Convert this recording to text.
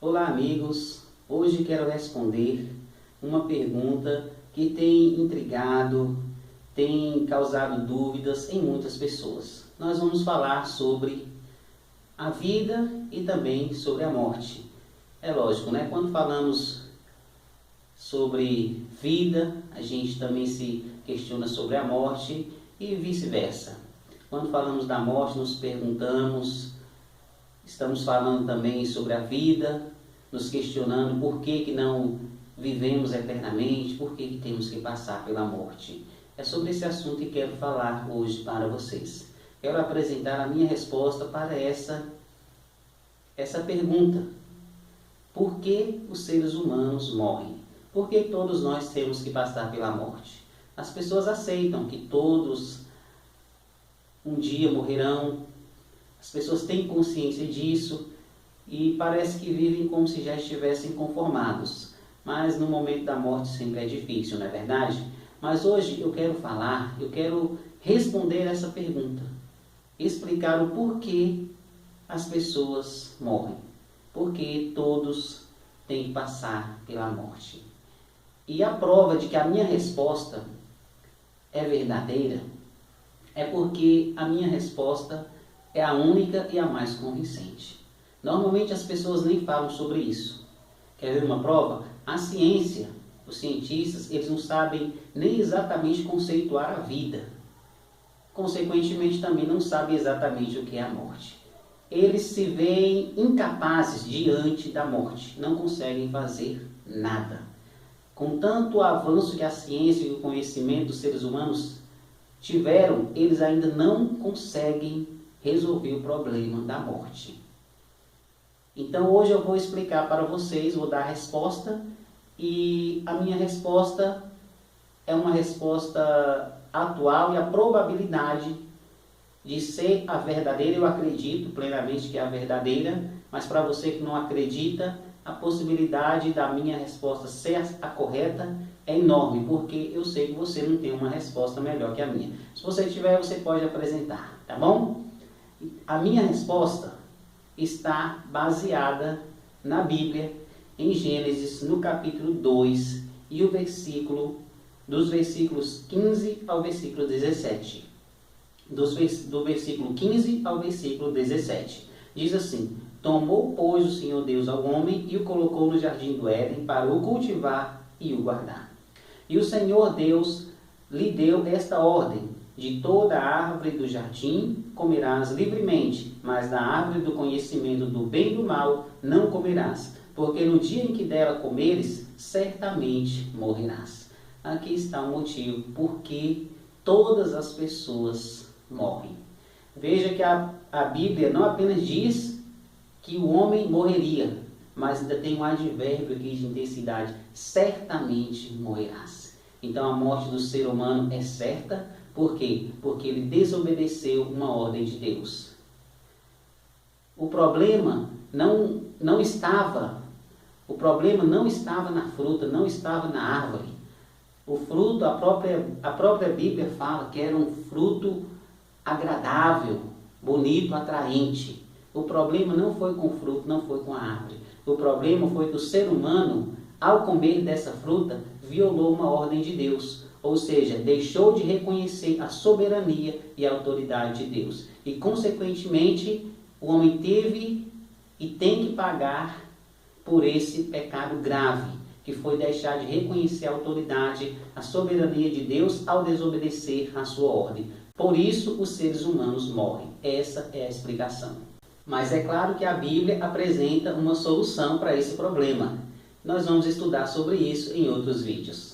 Olá amigos, hoje quero responder uma pergunta que tem intrigado, tem causado dúvidas em muitas pessoas. Nós vamos falar sobre a vida e também sobre a morte. É lógico, né? Quando falamos sobre vida, a gente também se questiona sobre a morte e vice-versa. Quando falamos da morte, nos perguntamos, estamos falando também sobre a vida, nos questionando por que não vivemos eternamente, por que temos que passar pela morte. É sobre esse assunto que quero falar hoje para vocês. Quero apresentar a minha resposta para essa pergunta. Por que os seres humanos morrem? Por que todos nós temos que passar pela morte? As pessoas aceitam que todos um dia morrerão, as pessoas têm consciência disso e parece que vivem como se já estivessem conformados. Mas no momento da morte sempre é difícil, não é verdade? Mas hoje eu quero responder essa pergunta, explicar o porquê as pessoas morrem, porque todos têm que passar pela morte. E a prova de que a minha resposta é verdadeira é porque a minha resposta é a única e a mais convincente. Normalmente as pessoas nem falam sobre isso. Quer ver uma prova? A ciência, os cientistas, eles não sabem nem exatamente conceituar a vida. Consequentemente, também não sabem exatamente o que é a morte. Eles se veem incapazes diante da morte, não conseguem fazer nada. Com tanto avanço que a ciência e o conhecimento dos seres humanos tiveram, eles ainda não conseguem resolver o problema da morte. Então hoje eu vou explicar para vocês, vou dar a resposta, e a minha resposta é uma resposta atual e a probabilidade de ser a verdadeira, eu acredito plenamente que é a verdadeira, mas para você que não acredita, a possibilidade da minha resposta ser a correta é enorme, porque eu sei que você não tem uma resposta melhor que a minha. Se você tiver, você pode apresentar, tá bom? A minha resposta está baseada na Bíblia, em Gênesis, no capítulo 2, e dos versículos 15 ao versículo 17. Do versículo 15 ao versículo 17. Diz assim: Tomou, pois, o Senhor Deus ao homem e o colocou no jardim do Éden para o cultivar e o guardar. E o Senhor Deus lhe deu esta ordem: de toda a árvore do jardim comerás livremente, mas da árvore do conhecimento do bem e do mal não comerás, porque no dia em que dela comeres, certamente morrerás. Aqui está o motivo por que todas as pessoas morrem. Veja que a Bíblia não apenas diz que o homem morreria, mas ainda tem um advérbio aqui de intensidade: certamente morrerás. Então a morte do ser humano é certa. Por quê? Porque ele desobedeceu uma ordem de Deus. O problema não estava na fruta, não estava na árvore. O fruto, a própria Bíblia fala que era um fruto agradável, bonito, atraente. O problema não foi com o fruto, não foi com a árvore. O problema foi que o ser humano, ao comer dessa fruta, violou uma ordem de Deus. Ou seja, deixou de reconhecer a soberania e a autoridade de Deus. E, consequentemente, o homem teve e tem que pagar por esse pecado grave, que foi deixar de reconhecer a autoridade, a soberania de Deus ao desobedecer a sua ordem. Por isso, os seres humanos morrem. Essa é a explicação. Mas é claro que a Bíblia apresenta uma solução para esse problema. Nós vamos estudar sobre isso em outros vídeos.